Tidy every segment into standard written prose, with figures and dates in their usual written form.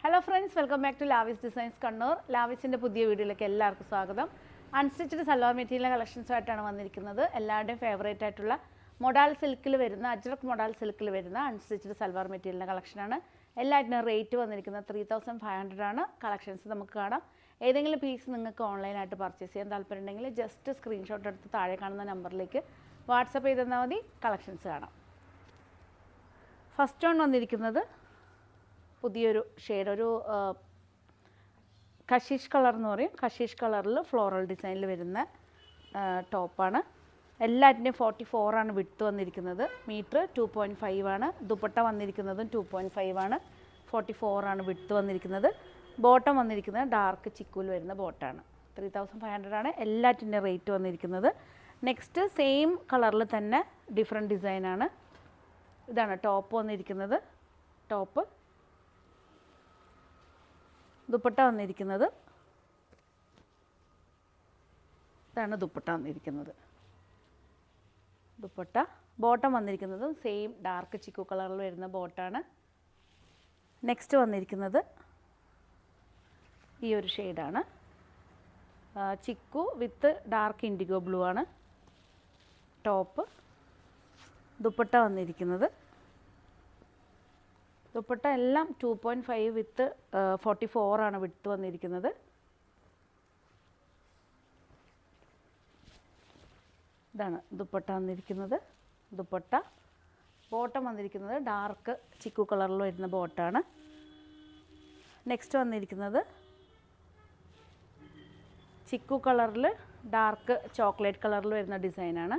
Hello friends, welcome back to Lavis designs Kannur. ലാവിസിൻ്റെ പുതിയ വീഡിയോയിലേക്ക് എല്ലാവർക്കും സ്വാഗതം. അൺസ്റ്റിച്ച്ഡ് സൽവാർ മെറ്റീരിയൽ കളക്ഷൻസുമായിട്ടാണ് വന്നിരിക്കുന്നത്. എല്ലാവരുടെയും ഫേവറേറ്റ് ആയിട്ടുള്ള മൊഡാൾ സിൽക്കിൽ വരുന്ന അജ്രക് മൊഡാൾ സിൽക്കിൽ വരുന്ന അൺസ്റ്റിച്ച്ഡ് സൽവാർ മെറ്റീരിയലിൻ്റെ കളക്ഷനാണ്. എല്ലാറ്റിനും റേറ്റ് വന്നിരിക്കുന്നത് 3500 ആണ്. കളക്ഷൻസ് നമുക്ക് കാണാം. ഏതെങ്കിലും പീസ് നിങ്ങൾക്ക് ഓൺലൈനായിട്ട് പർച്ചേസ് ചെയ്യാൻ താല്പര്യമുണ്ടെങ്കിൽ ജസ്റ്റ് സ്ക്രീൻഷോട്ട് എടുത്ത് താഴെ കാണുന്ന നമ്പറിലേക്ക് വാട്സപ്പ് ചെയ്ത് തന്നാൽ മതി. കളക്ഷൻസ് കാണാം. ഫസ്റ്റ് വൺ വന്നിരിക്കുന്നത് പുതിയൊരു ഷെയ്ഡ്, ഒരു കഷീഷ് കളർ എന്ന് പറയും. കഷീഷ് കളറിൽ ഫ്ലോറൽ ഡിസൈനിൽ വരുന്ന ടോപ്പാണ്. എല്ലാറ്റിൻ്റെയും 44 ആണ് വിഡ്ത്ത് വന്നിരിക്കുന്നത്. മീറ്റർ 2.5 ആണ്. ദുപ്പട്ട വന്നിരിക്കുന്നതും 2.5 ആണ്. 44 ആണ് വിഡ്ത്ത് വന്നിരിക്കുന്നത്. ബോട്ടം വന്നിരിക്കുന്നത് ഡാർക്ക് ചിക്കൂൽ വരുന്ന ബോട്ടാണ്. 3500 ആണ് എല്ലാറ്റിൻ്റെ റേറ്റ് വന്നിരിക്കുന്നത്. നെക്സ്റ്റ് സെയിം കളറിൽ തന്നെ ഡിഫറെൻറ്റ് ഡിസൈനാണ്. ഇതാണ് ടോപ്പ് വന്നിരിക്കുന്നത്. ടോപ്പ് ദുപ്പട്ട വന്നിരിക്കുന്നത് ഇതാണ്. ദുപ്പട്ട വന്നിരിക്കുന്നത് ദുപ്പട്ട. ബോട്ടം വന്നിരിക്കുന്നത് സെയിം ഡാർക്ക് ചിക്കു കളറിൽ വരുന്ന ബോട്ടാണ്. നെക്സ്റ്റ് വന്നിരിക്കുന്നത് ഈ ഒരു ഷെയ്ഡാണ്. Chikoo with dark indigo blue ആണ് ടോപ്പ്. ദുപ്പട്ട വന്നിരിക്കുന്നത് ദുപ്പട്ട എല്ലാം 2.5 വിത്ത് 44 ആണ് വിഡ്ത്ത് വന്നിരിക്കുന്നത്. ഇതാണ് ദുപ്പട്ട വന്നിരിക്കുന്നത്. ദുപ്പട്ട. ബോട്ടം വന്നിരിക്കുന്നത് ഡാർക്ക് ചിക്കു കളറിൽ വരുന്ന ബോട്ടാണ്. നെക്സ്റ്റ് വന്നിരിക്കുന്നത് ചിക്കു കളറിൽ ഡാർക്ക് ചോക്ലേറ്റ് കളറിൽ വരുന്ന ഡിസൈനാണ്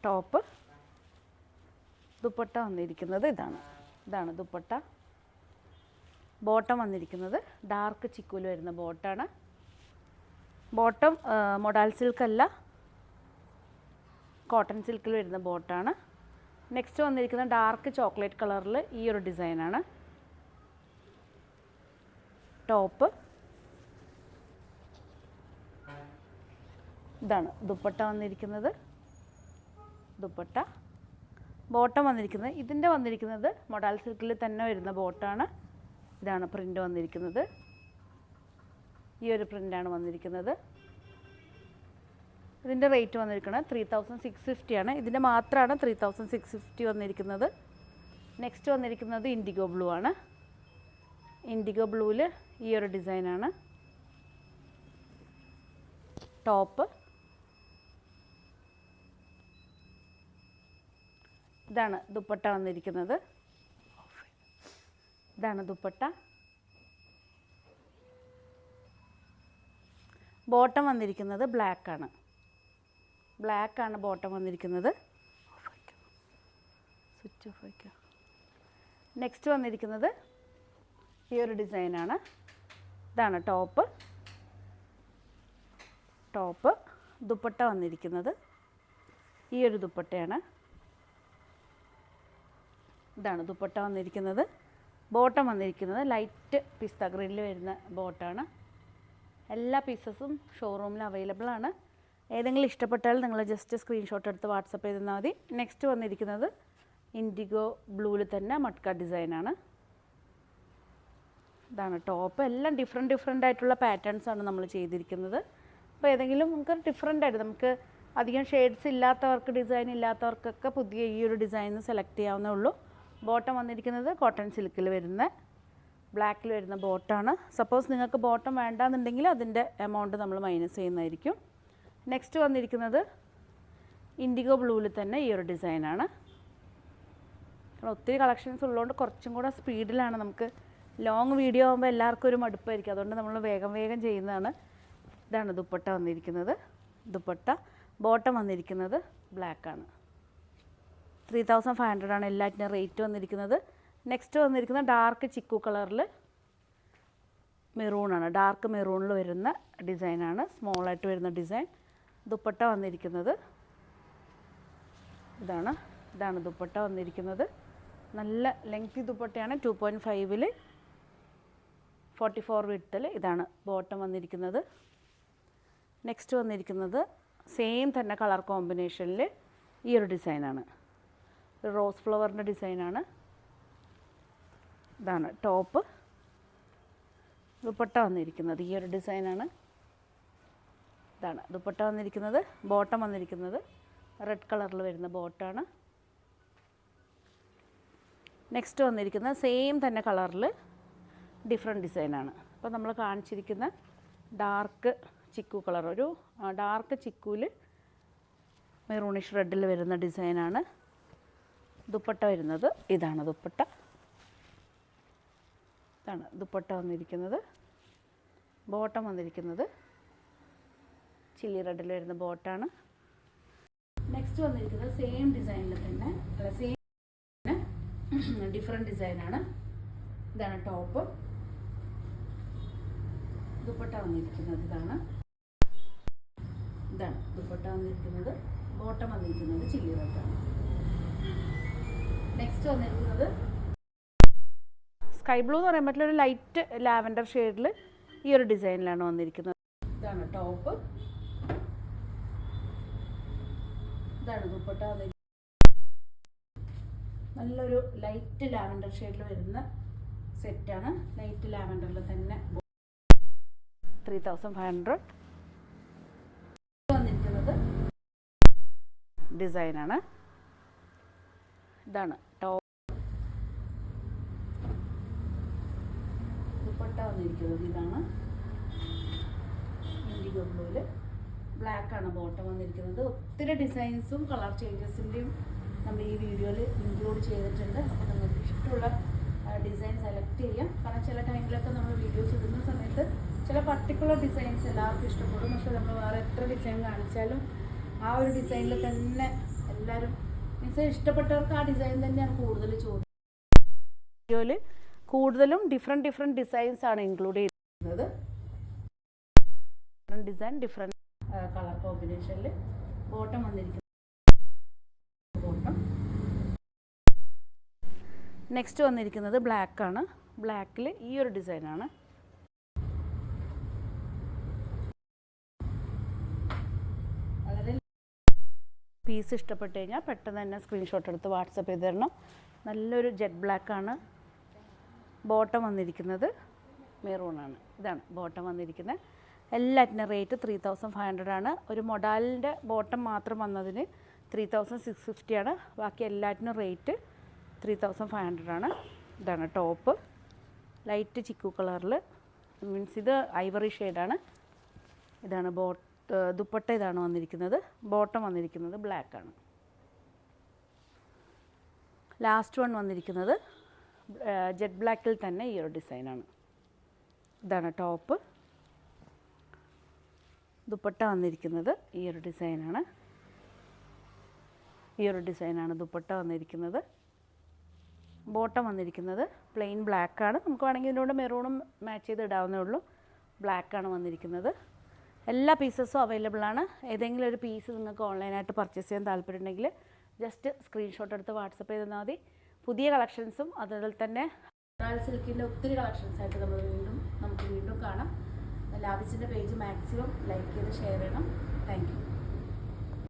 ടോപ്പ്. ദുപ്പട്ട വന്നിരിക്കുന്നത് ഇതാണ് ദുപ്പട്ട. ബോട്ടം വന്നിരിക്കുന്നത് ഡാർക്ക് ചിക്കുയിൽ വരുന്ന ബോട്ടാണ്. ബോട്ടം മൊഡാൾ സിൽക്ക് അല്ല, കോട്ടൺ സിൽക്കിൽ വരുന്ന ബോട്ടാണ്. നെക്സ്റ്റ് വന്നിരിക്കുന്നത് ഡാർക്ക് ചോക്ലേറ്റ് കളറിൽ ഈ ഒരു ഡിസൈനാണ് ടോപ്പ്. ഇതാണ് ദുപ്പട്ട വന്നിരിക്കുന്നത്. ദുപ്പട്ട. ബോട്ടം വന്നിരിക്കുന്നത് ഇതിൻ്റെ വന്നിരിക്കുന്നത് മൊഡാൾ സിൽക്കിൽ തന്നെ വരുന്ന ബോട്ടാണ്. ഇതാണ് പ്രിൻ്റ് വന്നിരിക്കുന്നത്. ഈ ഒരു പ്രിൻ്റാണ് വന്നിരിക്കുന്നത്. ഇതിൻ്റെ റേറ്റ് വന്നിരിക്കുന്നത് 3650 ആണ്. ഇതിൻ്റെ മാത്രമാണ് 3650 വന്നിരിക്കുന്നത്. നെക്സ്റ്റ് വന്നിരിക്കുന്നത് ഇൻഡിഗോ ബ്ലൂ ആണ്. ഇൻഡിഗോ ബ്ലൂവിൽ ഈ ഒരു ഡിസൈനാണ് ടോപ്പ്. ഇതാണ് ദുപ്പട്ട വന്നിരിക്കുന്നത്. ഇതാണ് ദുപ്പട്ട. ബോട്ടം വന്നിരിക്കുന്നത് ബ്ലാക്കാണ്. ബ്ലാക്കാണ് ബോട്ടം വന്നിരിക്കുന്നത്. സ്വിച്ച് ഓഫ് ആക്കുക. നെക്സ്റ്റ് വന്നിരിക്കുന്നത് ഈ ഒരു ഡിസൈനാണ്. ഇതാണ് ടോപ്പ്. ടോപ്പ്. ദുപ്പട്ട വന്നിരിക്കുന്നത് ഈ ഒരു ദുപ്പട്ടയാണ്. ഇതാണ് ദുപ്പട്ട വന്നിരിക്കുന്നത്. ബോട്ടം വന്നിരിക്കുന്നത് ലൈറ്റ് പിസ്ത ഗ്രീനിൽ വരുന്ന ബോട്ടാണ്. എല്ലാ പീസസും ഷോറൂമിൽ അവൈലബിൾ ആണ്. ഏതെങ്കിലും ഇഷ്ടപ്പെട്ടാൽ നിങ്ങൾ ജസ്റ്റ് സ്ക്രീൻഷോട്ട് എടുത്ത് വാട്സപ്പ് ചെയ്ത് തന്നാൽ മതി. നെക്സ്റ്റ് വന്നിരിക്കുന്നത് ഇൻഡിഗോ ബ്ലൂവിൽ തന്നെ മട്ക ഡിസൈനാണ്. ഇതാണ് ടോപ്പ്. എല്ലാം ഡിഫറെൻ്റ് ആയിട്ടുള്ള പാറ്റേൺസാണ് നമ്മൾ ചെയ്തിരിക്കുന്നത്. അപ്പോൾ ഏതെങ്കിലും നമുക്ക് ഡിഫറെൻ്റ് ആയിട്ട്, നമുക്ക് അധികം ഷെയ്ഡ്സ് ഇല്ലാത്തവർക്ക്, ഡിസൈൻ ഇല്ലാത്തവർക്കൊക്കെ പുതിയ ഈ ഒരു ഡിസൈൻ സെലക്ട് ചെയ്യാവുന്നേ ഉള്ളൂ. ബോട്ടം വന്നിരിക്കുന്നത് കോട്ടൺ സിൽക്കിൽ വരുന്ന ബ്ലാക്കിൽ വരുന്ന ബോട്ടാണ്. സപ്പോസ് നിങ്ങൾക്ക് ബോട്ടം വേണ്ടാന്നുണ്ടെങ്കിൽ അതിൻ്റെ എമൗണ്ട് നമ്മൾ മൈനസ് ചെയ്യുന്നതായിരിക്കും. നെക്സ്റ്റ് വന്നിരിക്കുന്നത് ഇൻഡിഗോ ബ്ലൂവിൽ തന്നെ ഈ ഒരു ഡിസൈനാണ്. ഒത്തിരി കളക്ഷൻസ് ഉള്ളതുകൊണ്ട് കുറച്ചും കൂടെ സ്പീഡിലാണ്. നമുക്ക് ലോങ് വീഡിയോ ആകുമ്പോൾ എല്ലാവർക്കും ഒരു മടുപ്പായിരിക്കും. അതുകൊണ്ട് നമ്മൾ വേഗം ചെയ്യുന്നതാണ്. ഇതാണ് ദുപ്പട്ട വന്നിരിക്കുന്നത്. ദുപ്പട്ട. ബോട്ടം വന്നിരിക്കുന്നത് ബ്ലാക്കാണ്. 3500 ആണ് എല്ലാറ്റിനും റേറ്റ് വന്നിരിക്കുന്നത്. നെക്സ്റ്റ് വന്നിരിക്കുന്നത് ഡാർക്ക് ചിക്കു കളറിൽ മെറൂണാണ്. ഡാർക്ക് മെറൂണിൽ വരുന്ന ഡിസൈനാണ്. സ്മോളായിട്ട് വരുന്ന ഡിസൈൻ. ദുപ്പട്ട വന്നിരിക്കുന്നത് ഇതാണ് ദുപ്പട്ട വന്നിരിക്കുന്നത്. നല്ല ലെങ്തി ദുപ്പട്ടയാണ്. 2.5ൽ 44 വിഡ്ത്തിൽ. ഇതാണ് ബോട്ടം വന്നിരിക്കുന്നത്. നെക്സ്റ്റ് വന്നിരിക്കുന്നത് സെയിം തന്നെ കളർ കോമ്പിനേഷനിൽ ഈ ഒരു ഡിസൈനാണ്. റോസ് ഫ്ലവറിൻ്റെ ഡിസൈനാണ്. ഇതാണ് ടോപ്പ്. ദുപ്പട്ട വന്നിരിക്കുന്നത് ഈ ഒരു ഡിസൈനാണ്. ഇതാണ് ദുപ്പട്ട വന്നിരിക്കുന്നത്. ബോട്ടം വന്നിരിക്കുന്നത് റെഡ് കളറിൽ വരുന്ന ബോട്ടാണ്. നെക്സ്റ്റ് വന്നിരിക്കുന്ന സെയിം തന്നെ കളറിൽ ഡിഫറെൻറ്റ് ഡിസൈനാണ്. അപ്പോൾ നമ്മൾ കാണിച്ചിരിക്കുന്ന ഡാർക്ക് ചിക്കു കളർ, ഒരു ഡാർക്ക് ചിക്കുവിൽ മെറൂണിഷ് റെഡിൽ വരുന്ന ഡിസൈനാണ്. ദുപ്പട്ട വരുന്നത് ഇതാണ് ദുപ്പട്ട. ഇതാണ് ദുപ്പട്ട വന്നിരിക്കുന്നത്. ബോട്ടം വന്നിരിക്കുന്നത് ചില്ലി റെഡിൽ വരുന്ന ബോട്ടാണ്. നെക്സ്റ്റ് വന്നിരിക്കുന്നത് സെയിം ഡിസൈനിൽ തന്നെ, അല്ല സെയിം ഡിഫറെൻറ്റ് ഡിസൈനാണ്. ഇതാണ് ടോപ്പ്. ദുപ്പട്ട വന്നിരിക്കുന്നത് ഇതാണ്. ഇതാണ് ദുപ്പട്ട വന്നിരിക്കുന്നത്. ബോട്ടം വന്നിരിക്കുന്നത് ചില്ലി റെഡാണ്. നെക്സ്റ്റ് വന്നിരിക്കുന്നത് സ്കൈ ബ്ലൂ എന്ന് പറയാൻ പറ്റില്ല, ഒരു ലൈറ്റ് ലാവൻഡർ ഷെയ്ഡിൽ ഈ ഒരു ഡിസൈനിലാണ് വന്നിരിക്കുന്നത്. ഇതാണ് ടോപ്പ്. ഇതാണ് ദുപ്പട്ട വന്നിരിക്കുന്നത്. നല്ലൊരു ലൈറ്റ് ലാവൻഡർ ഷെയ്ഡിൽ വരുന്ന സെറ്റാണ്. ലൈറ്റ് ലാവൻഡറിൽ തന്നെ 3500 വന്നിരിക്കുന്നത് ഡിസൈനാണ്. ഇതാണ് ടോപ്പ്. ദുപ്പട്ട വന്നിരിക്കുന്നത് ഇതാണ്. ഇൻഡിഗോ ബ്ലൂവിൽ ബ്ലാക്കാണ് ബോട്ടം വന്നിരിക്കുന്നത്. ഒത്തിരി ഡിസൈൻസും കളർ ചേഞ്ചസിൻ്റെയും നമ്മൾ ഈ വീഡിയോയിൽ ഇൻക്ലൂഡ് ചെയ്തിട്ടുണ്ട്. അപ്പോൾ നിങ്ങൾക്ക് ഇഷ്ടമുള്ള ഡിസൈൻ സെലക്ട് ചെയ്യാം. കാരണം ചില ടൈമിലൊക്കെ നമ്മൾ വീഡിയോസ് ഇടുന്ന സമയത്ത് ചില പർട്ടിക്കുലർ ഡിസൈൻസ് എല്ലാവർക്കും ഇഷ്ടപ്പെടും. പക്ഷേ നമ്മൾ വേറെ എത്ര ഡിസൈൻ കാണിച്ചാലും ആ ഒരു ഡിസൈനിൽ തന്നെ എല്ലാവരും മീൻസ് ഇഷ്ടപ്പെട്ടവർക്ക് ആ ഡിസൈൻ തന്നെയാണ് കൂടുതൽ ചോദിക്കുന്നത്. വീഡിയോയിൽ കൂടുതലും ഡിഫറെൻറ്റ് ഡിസൈൻസ് ആണ് ഇൻക്ലൂഡ് ചെയ്തിരിക്കുന്നത്. ഡിഫറെൻറ്റ് ഡിസൈൻ, ഡിഫറെൻറ്റ് കളർ കോമ്പിനേഷനിൽ ബോട്ടം വന്നിരിക്കുന്നത്. ബോട്ടം നെക്സ്റ്റ് വന്നിരിക്കുന്നത് ബ്ലാക്കാണ്. ബ്ലാക്കിൽ ഈ ഒരു ഡിസൈനാണ്. വളരെ പീസ് ഇഷ്ടപ്പെട്ട് കഴിഞ്ഞാൽ പെട്ടെന്ന് തന്നെ സ്ക്രീൻഷോട്ട് എടുത്ത് വാട്സപ്പ് ചെയ്ത് തരണം. നല്ലൊരു ജെറ്റ് ബ്ലാക്കാണ്. ബോട്ടം വന്നിരിക്കുന്നത് മെറൂണാണ്. ഇതാണ് ബോട്ടം വന്നിരിക്കുന്നത്. എല്ലാറ്റിൻ്റെ റേറ്റ് 3500 ആണ്. ഒരു മൊഡാലിൻ്റെ ബോട്ടം മാത്രം വന്നതിന് 3650 ആണ്. ബാക്കി എല്ലാറ്റിനും റേറ്റ് 3500 ആണ്. ഇതാണ് ടോപ്പ്. ലൈറ്റ് ചിക്കു കളറിൽ, മീൻസ് ഇത് ഐവറി ഷെയ്ഡാണ്. ഇതാണ് ദുപ്പട്ട ഇതാണ് വന്നിരിക്കുന്നത്. ബോട്ടം വന്നിരിക്കുന്നത് ബ്ലാക്കാണ്. ലാസ്റ്റ് വൺ വന്നിരിക്കുന്നത് ജെറ്റ് ബ്ലാക്കിൽ തന്നെ ഈ ഒരു ഡിസൈനാണ്. ഇതാണ് ടോപ്പ്. ദുപ്പട്ട വന്നിരിക്കുന്നത് ഈ ഒരു ഡിസൈനാണ്. ഈ ഒരു ഡിസൈനാണ് ദുപ്പട്ട വന്നിരിക്കുന്നത്. ബോട്ടം വന്നിരിക്കുന്നത് പ്ലെയിൻ ബ്ലാക്കാണ്. നമുക്ക് വേണമെങ്കിൽ ഇതിനോട് മെറൂണും മാച്ച് ചെയ്ത് ഇടാവുന്നേ ഉള്ളൂ. ബ്ലാക്കാണ് വന്നിരിക്കുന്നത്. എല്ലാ പീസസും അവൈലബിൾ ആണ്. ഏതെങ്കിലും ഒരു പീസ് നിങ്ങൾക്ക് ഓൺലൈനായിട്ട് പർച്ചേസ് ചെയ്യാൻ താല്പര്യമുണ്ടെങ്കിൽ ജസ്റ്റ് സ്ക്രീൻഷോട്ട് എടുത്ത് വാട്സപ്പ് ചെയ്ത് തന്നാൽ മതി. പുതിയ കളക്ഷൻസും അതുപോലെ തന്നെ സിൽക്കിൻ്റെ ഒത്തിരി കളക്ഷൻസായിട്ട് നമുക്ക് വീണ്ടും കാണാം. ലാവിസിൻ്റെ പേജ് മാക്സിമം ലൈക്ക് ചെയ്ത് ഷെയർ ചെയ്യണം. Thank you.